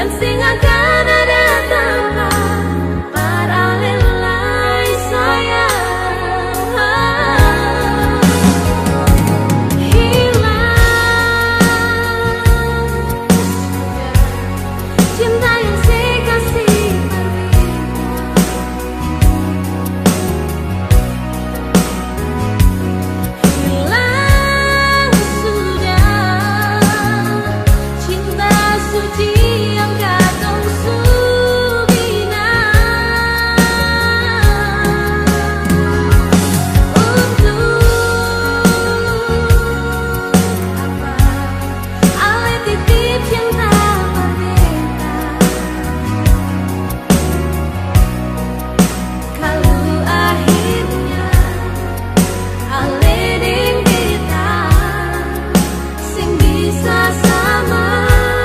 dan sing akan ada tanpa para lelai sayang. Hilang cinta yang saya kasih hilang sudah cinta suci yang katong subina. Untuk apa ale titip cinta merdeka kalau akhirnya ale ding kita sing bisa sama-sama.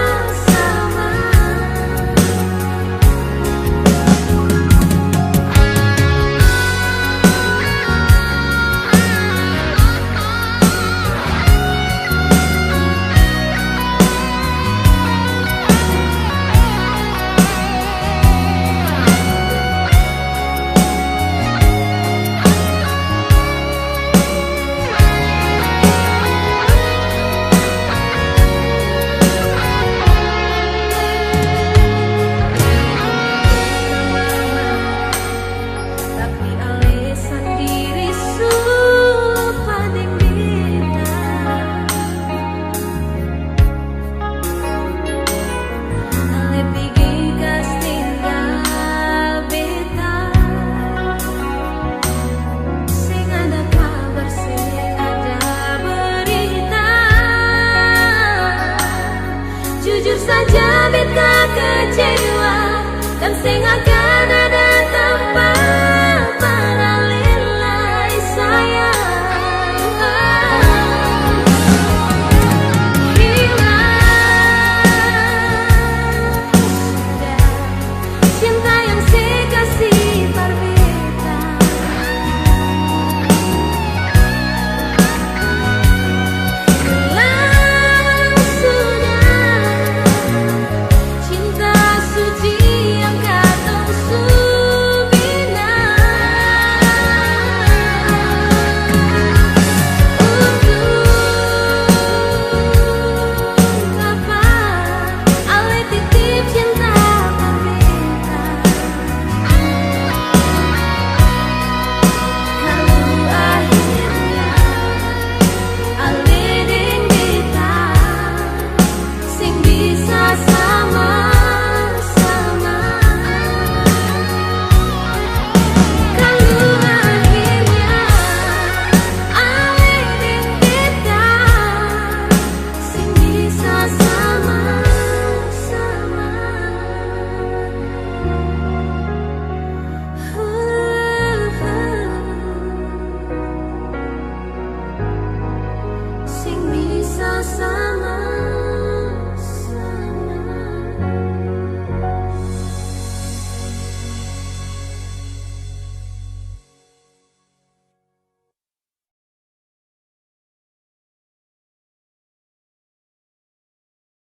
Tapi ale sendiri supa ding beta, ale pigi kas tinggal beta. Sing ada kabar, sing ada berita, jujur saja beta kecewa dan sing akan